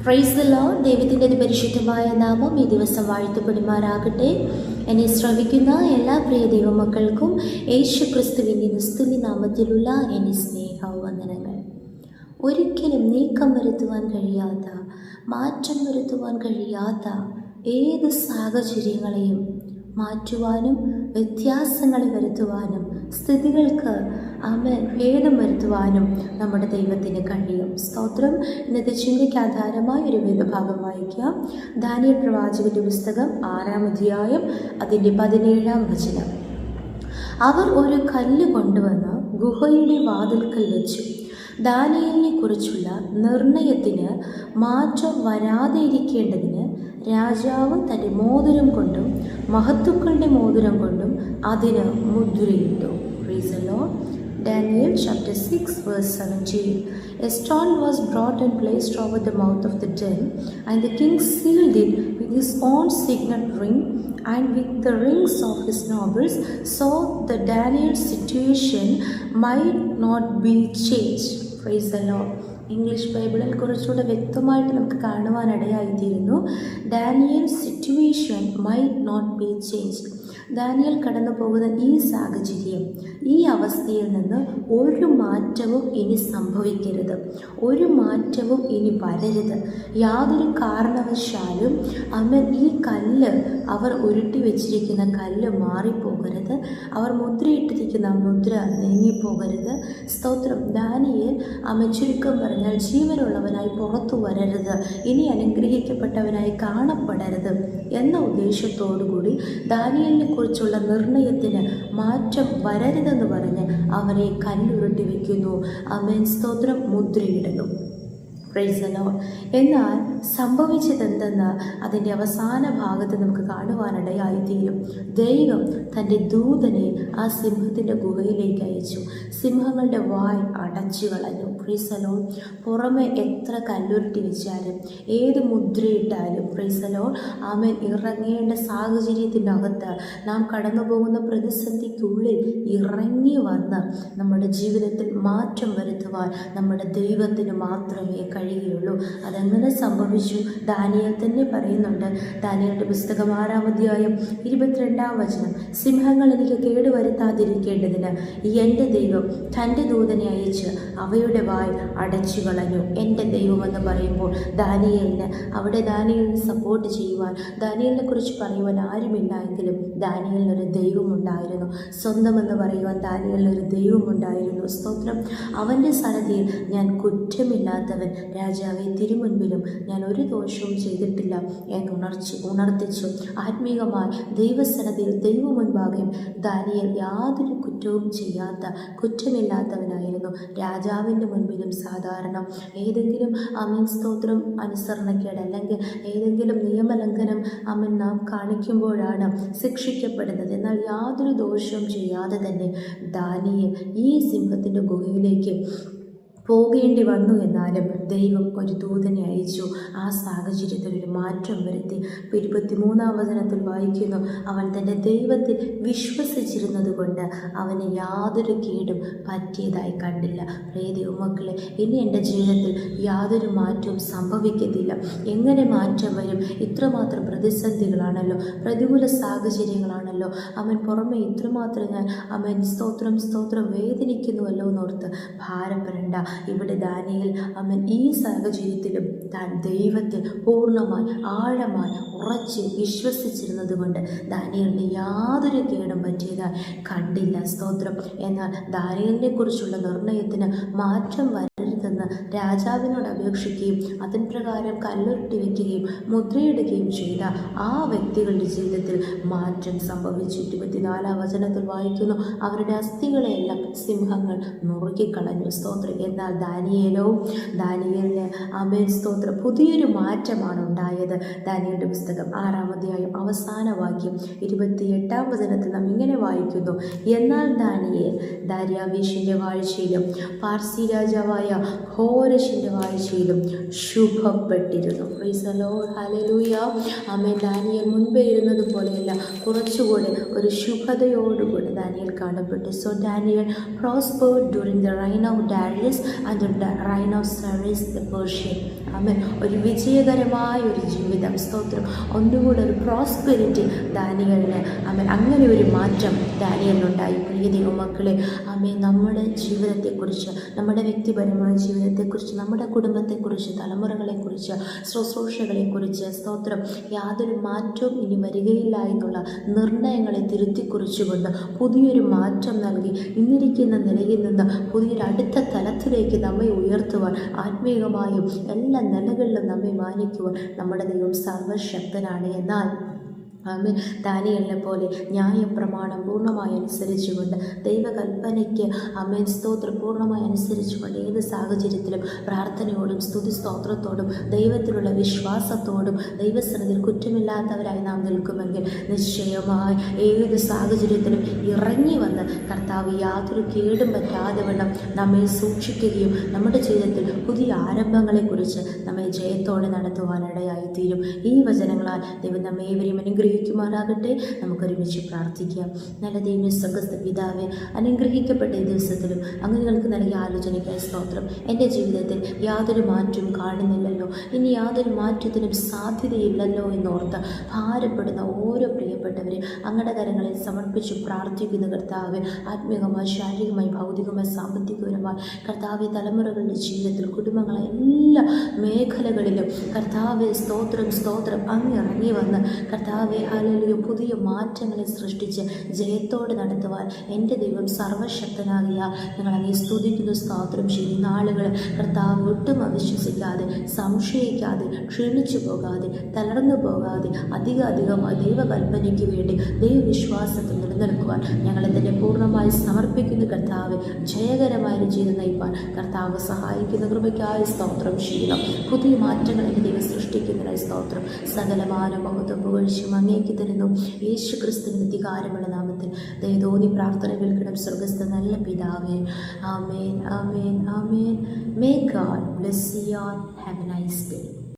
Price the Lord. ദൈവത്തിൻ്റെ പരിശുദ്ധമായ നാമം ഈ ദിവസം വാഴ്ത്തപ്പെടുമാറാകട്ടെ. എന്നെ ശ്രവിക്കുന്ന എല്ലാ പ്രിയ ദൈവമക്കൾക്കും യേശു ക്രിസ്തുവിൻ്റെ നിസ്തുല്യ നാമത്തിലുള്ള എൻ്റെ സ്നേഹവന്ദനങ്ങൾ. ഒരിക്കലും നീക്കം വരുത്തുവാൻ കഴിയാത്ത, മാറ്റം വരുത്തുവാൻ കഴിയാത്ത ഏത് സാഹചര്യങ്ങളെയും മാറ്റുവാനും വ്യത്യാസങ്ങൾ വരുത്തുവാനും സ്ഥിതികൾക്ക് ഭേദം വരുത്തുവാനും നമ്മുടെ ദൈവത്തിന് കഴിയും. സ്തോത്രം. ഇന്നത്തെ ചിന്തയ്ക്ക് ആധാരമായ ഒരു വേദഭാഗം വായിക്കാം. ദാനിയേൽ പ്രവാചകന്റെ പുസ്തകം 6-ാം അധ്യായം അതിൻ്റെ 17-ാം വചനം. അവർ ഒരു കല്ല് കൊണ്ടുവന്ന് ഗുഹയുടെ വാതിൽക്കൽ വെച്ചു. ദാനിയേലിനെ കുറിച്ചുള്ള നിർണയത്തിന് മാറ്റം വരാതെ ഇരിക്കേണ്ടതിന് രാജാവ് തൻ്റെ മോതിരം കൊണ്ടും മഹത്തുക്കളുടെ മോതിരം കൊണ്ടും അതിന് മുദ്രയിട്ടു. Praise the Lord. Daniel chapter 6 verse 17. A stone was brought and placed over the mouth of the den, and the king sealed it with his own signet ring and with the rings of his nobles, so that Daniel's situation might not be changed. Praise the Lord. English ബൈബിളിൽ കുറച്ചുകൂടെ വ്യക്തമായിട്ട് നമുക്ക് കാണുവാനിടയായിത്തീരുന്നു. Daniel situation might not be changed. ദാനിയേൽ കടന്നു പോകുന്ന ഈ സാഹചര്യം, ഈ അവസ്ഥയിൽ നിന്ന് ഒരു മാറ്റവും ഇനി സംഭവിക്കരുത്, ഒരു മാറ്റവും ഇനി വരരുത്. യാതൊരു കാരണവശാലും ഈ കല്ല്, അവർ ഉരുട്ടി വെച്ചിരിക്കുന്ന കല്ല് മാറിപ്പോകരുത്. അവർ മുദ്രയിട്ടിരിക്കുന്ന മുദ്ര നീങ്ങിപ്പോകരുത്. സ്തോത്രം. ദാനിയേൽ ചുരുക്കം പറഞ്ഞാൽ ജീവനുള്ളവനായി പുറത്തു വരരുത്, ഇനി അനുഗ്രഹിക്കപ്പെട്ടവനായി കാണപ്പെടരുത് എന്ന ഉദ്ദേശത്തോടുകൂടി ദാനിയേലിനെ കുറിച്ചുള്ള നിർണയത്തിന് മാറ്റം വരരുതെന്ന് പറഞ്ഞ് അവരെ കല്ലുരുട്ടി വയ്ക്കുന്നു. സ്തോത്രം. മുദ്രയിടുന്നു. Praise the Lord. എന്നാൽ സംഭവിച്ചതെന്തെന്ന് അതിൻ്റെ അവസാന ഭാഗത്ത് നമുക്ക് കാണുവാനിടയായിത്തീരും. ദൈവം തൻ്റെ ദൂതനെ ആ സിംഹത്തിൻ്റെ ഗുഹയിലേക്ക് അയച്ചു. സിംഹങ്ങളുടെ വായ് അടച്ചു കളഞ്ഞു. Price the Lord. പുറമെ എത്ര കല്ലുരുട്ടി വെച്ചാലും, ഏത് മുദ്രയിട്ടാലും, പ്രൈസ് ദി ലോർഡ്, ഇറങ്ങേണ്ട സാഹചര്യത്തിനകത്ത് നാം കടന്നു പോകുന്ന പ്രതിസന്ധിക്കുള്ളിൽ ഇറങ്ങി വന്ന് നമ്മുടെ ജീവിതത്തിൽ മാറ്റം വരുത്തുവാൻ നമ്മുടെ ദൈവത്തിന് മാത്രമേ കഴിയുകയുള്ളൂ. അതെങ്ങനെ സംഭവിച്ചു? ദാനിയേൽ തന്നെ പറയുന്നുണ്ട്. ദാനിയേലിന്റെ പുസ്തകം 6-ാം അധ്യായം 22-ാം വചനം. സിംഹങ്ങൾ എനിക്ക് കേടുവരുത്താതിരിക്കേണ്ടതിന് എൻ്റെ ദൈവം തൻ്റെ ദൂതനെ അയച്ച് അവയുടെ വായ് അടച്ചു കളഞ്ഞു. എൻ്റെ ദൈവമെന്ന് പറയുമ്പോൾ ദാനിയേലിന് അവിടെ ദാനിയേലിനെ സപ്പോർട്ട് ചെയ്യുവാൻ, ദാനിയേലിനെ കുറിച്ച് പറയുവാൻ ആരുമില്ല എങ്കിലും ദാനിയേലിനൊരു ദൈവമുണ്ടായിരുന്നു. സ്വന്തമെന്ന് പറയുവാൻ ദാനിയേലിനൊരു ദൈവമുണ്ടായിരുന്നു. സ്തോത്രം. അവൻ്റെ സന്നിധിയിൽ ഞാൻ കുറ്റമില്ലാത്തവൻ, രാജാവെ തിരുമുൻപിലും ഞാൻ ഒരു ദോഷവും ചെയ്തിട്ടില്ല എന്ന് ഉണർത്തിച്ചു. ആത്മീകമായി ദൈവസന്നിധിയിൽ ദൈവമുൻപാകെ ദാനിയേൽ യാതൊരു കുറ്റവും ചെയ്യാത്ത, കുറ്റമില്ലാത്തവനായിരുന്നു. രാജാവിൻ്റെ മുൻപിലും സാധാരണ ഏതെങ്കിലും സ്തോത്രം അനുസരണക്കേട് അല്ലെങ്കിൽ ഏതെങ്കിലും നിയമലംഘനം നാം കാണിക്കുമ്പോഴാണ് ശിക്ഷിക്കപ്പെടുന്നത്. എന്നാൽ യാതൊരു ദോഷവും ചെയ്യാതെ തന്നെ ദാനിയേൽ ഈ സിംഹത്തിൻ്റെ ഗുഹയിലേക്ക് പോകേണ്ടി വന്നു. എന്നാലും ദൈവം ഒരു ദൂതനെ അയച്ചു. ആ സാഹചര്യത്തിൽ ഒരു മാറ്റം വരുത്തി. 23-ാം വചനത്തിൽ വായിക്കുന്നു, അവൻ തൻ്റെ ദൈവത്തിൽ വിശ്വസിച്ചിരുന്നത് കൊണ്ട് അവന് യാതൊരു കേടും പറ്റിയതായി കണ്ടില്ല. പ്രിയ ദൈവമക്കളെ, ഇനി എൻ്റെ ജീവിതത്തിൽ യാതൊരു മാറ്റവും സംഭവിക്കത്തില്ല. എങ്ങനെ മാറ്റം വരും? ഇത്രമാത്രം പ്രതിസന്ധികളാണല്ലോ, പ്രതികൂല സാഹചര്യങ്ങളാണല്ലോ. പുറമെ ഇത്രമാത്രം ഞാൻ സ്തോത്രം വേദനിക്കുന്നുവല്ലോ എന്നോർത്ത് ഭാരപ്പെടേണ്ട. ഇവിടെ ദാനിയേൽ ഈ സാഹചര്യത്തിലും താൻ ദൈവത്തിൽ പൂർണ്ണമായി ആഴമായി ഉറച്ച് വിശ്വസിച്ചിരുന്നത് കൊണ്ട് ദാനിയേലിന് യാതൊരു കേടും പറ്റിയതായി കണ്ടില്ല. സ്തോത്രം. എന്നാൽ ദാനിയേലിനെ കുറിച്ചുള്ള നിർണയത്തിന് മാറ്റം വരരുതെന്ന് രാജാവിനോട് അപേക്ഷിക്കുകയും അതിൻ പ്രകാരം കല്ലുരുട്ടി വയ്ക്കുകയും മുദ്രയിടുകയും ചെയ്ത ആ വ്യക്തികളുടെ ജീവിതത്തിൽ മാറ്റം സംഭവിച്ചു. 24-ാം വചനത്തിൽ വായിക്കുന്നു, അവരുടെ അസ്ഥികളെല്ലാം സിംഹങ്ങൾ നുറുക്കിക്കളഞ്ഞു. സ്തോത്രം. എന്നാൽ ദാനിയേലിന് സ്തോത്രം പുതിയൊരു മാറ്റമാണ് ഉണ്ടായത്. ദാനിയേലിന്റെ പുസ്തകം 6-ാം അധ്യായം അവസാന വാക്യം 28-ാം വചനത്തിൽ നാം ഇങ്ങനെ വായിക്കുന്നു, എന്നാൽ ദാനിയേൽ ദാര്യാവേശിന്റെ വാഴ്ചയിലും പാർസി രാജാവായ ഘോരശിൻ്റെ വാഴ്ചയിലും ശുഭപ്പെട്ടിരുന്നു. പ്രൈസ് ദി ലോർഡ്, ഹല്ലേലൂയ. ആമേൻ. ദാനിയേൽ മുൻപേ ഇരുന്നത് പോലെയല്ല, കുറച്ചുകൂടെ ഒരു ശുഭതയോടുകൂടി ദാനിയേൽ കാണപ്പെട്ടു. So Daniel prospered during the reign of Darius and the reign of Cyrus the Persian. ആമേൻ. ഒരു വിജയകരമായ ഒരു ജീവിതം, സ്തോത്രം. ഒന്നുകൂടെ ഒരു പ്രോസ്പെരിറ്റി ദാനിയേലിന്, ആമേൻ, അങ്ങനെ ഒരു മാറ്റം ദാനിയേലിനുണ്ടായി. പ്രിയ ദൈവമക്കളെ, ആമേൻ, നമ്മുടെ ജീവിതത്തെക്കുറിച്ച്, നമ്മുടെ വ്യക്തിപരമായ ജീവിതത്തെക്കുറിച്ച്, നമ്മുടെ കുടുംബത്തെക്കുറിച്ച്, തലമുറകളെക്കുറിച്ച്, ശുശ്രൂഷകളെക്കുറിച്ച്, സ്തോത്രം, യാതൊരു മാറ്റവും ഇനി വരികയില്ല എന്നുള്ള നിർണയങ്ങളെ തിരുത്തിക്കുറിച്ചുകൊണ്ട് പുതിയൊരു മാറ്റം നൽകി ഇന്നിരിക്കുന്ന നിലയിൽ നിന്ന് പുതിയൊരു അടുത്ത തലത്തിലേക്ക് നമ്മെ ഉയർത്തുവാൻ, ആത്മീയമായും എല്ലാ നിലകളിലും നമ്മെ മാനിക്കുവാൻ നമ്മുടെ ദൈവം സർവശക്തനാണ്. എന്നാൽ ആമേൻ, ദാനിയേലിനെ പോലെ ന്യായപ്രമാണം പൂർണ്ണമായി അനുസരിച്ചുകൊണ്ട്, ദൈവകൽപ്പനയ്ക്ക് ആമേൻ സ്തോത്രം പൂർണ്ണമായി അനുസരിച്ചുകൊണ്ട്, ഏത് സാഹചര്യത്തിലും പ്രാർത്ഥനയോടും സ്തുതി സ്തോത്രത്തോടും ദൈവത്തിലുള്ള വിശ്വാസത്തോടും ദൈവസന്നിധിയിൽ കുറ്റമില്ലാത്തവരായി നാം നിൽക്കുമെങ്കിൽ നിശ്ചയമായി ഏത് സാഹചര്യത്തിലും ഇറങ്ങി വന്ന് കർത്താവ് യാതൊരു കേടും പറ്റാതെ വണ്ണം നമ്മെ സൂക്ഷിക്കുകയും നമ്മുടെ ജീവിതത്തിൽ പുതിയ ആരംഭങ്ങളെക്കുറിച്ച് നമ്മെ ജയത്തോടെ നടത്തുവാനിടയായിത്തീരും. ഈ വചനങ്ങളാൽ ദൈവം നമ്മെ ഏവരെയും അനുഗ്രഹിക്കുമാറാകട്ടെ. നമുക്കൊരുമിച്ച് പ്രാർത്ഥിക്കാം. നല്ല ദൈവമേ, സ്വർഗ്ഗസ്ഥ പിതാവേ, അനുഗ്രഹിക്കപ്പെട്ട ഈ ദിവസത്തിലും അങ്ങ് ഞങ്ങൾക്ക് നൽകിയ ആലോചനയ്ക്കായി സ്തോത്രം. എൻ്റെ ജീവിതത്തിൽ യാതൊരു മാറ്റവും കാണുന്നില്ലല്ലോ, ഇനി യാതൊരു മാറ്റത്തിനും സാധ്യതയില്ലല്ലോ എന്നോർത്ത് ഭാരപ്പെടുന്ന ഓരോ പ്രിയപ്പെട്ടവരെ അങ്ങയുടെ കരങ്ങളിൽ സമർപ്പിച്ച് പ്രാർത്ഥിക്കുന്ന കർത്താവേ, ആത്മീയമായി, ശാരീരികമായി, ഭൗതികമായി, സാമ്പത്തികപരമായി കർത്താവെ, തലമുറകളുടെ ജീവിതത്തിൽ, കുടുംബങ്ങളെ എല്ലാ മേഖലകളിലും കർത്താവെ സ്തോത്രം സ്തോത്രം അങ്ങ് ഇറങ്ങി വന്ന് കർത്താവെ, ഹല്ലേലൂയ, പുതിയ മാറ്റങ്ങളെ സൃഷ്ടിച്ച് ജയത്തോടെ നടത്തുവാൻ എൻ്റെ ദൈവം സർവശക്തനാകിയ ഞങ്ങൾ അങ്ങേ സ്തുതിക്കുന്നു, സ്തോത്രം ചെയ്യുന്ന ആളുകൾ കർത്താവ് ഒട്ടും അവിശ്വസിക്കാതെ, സംശയിക്കാതെ, ക്ഷീണിച്ചു പോകാതെ, തളർന്നു പോകാതെ അധികമായി ദൈവകൽപ്പനയ്ക്ക് വേണ്ടി ദൈവവിശ്വാസത്തിൽ നിലനിൽക്കുവാൻ ഞങ്ങളെ തന്നെ പൂർണ്ണമായി സമർപ്പിക്കുന്ന കർത്താവ്, ജയകരമായ ജീവിതം നയിപ്പാൻ കർത്താവ് സഹായിക്കുന്ന കൃപയ്ക്കായി സ്തോത്രം ചെയ്യണം. പുതിയ മാറ്റങ്ങൾ എൻ്റെ ദൈവം സൃഷ്ടിക്കുന്നതിനായി സ്തോത്രം. സകലമാന മഹത്വം പുകഴ്ചയും അങ്ങേക്ക് തരുന്നു. യേശു ക്രിസ്തുവിന്റെ അധികാരമുള്ള നാമത്തിൽ ദയതോന്നി പ്രാർത്ഥന കേൾക്കണം സ്വർഗ്ഗസ്ഥ നല്ല പിതാവേ. ആമേൻ, ആമേൻ, ആമേൻ. May God bless you all. Have a nice day.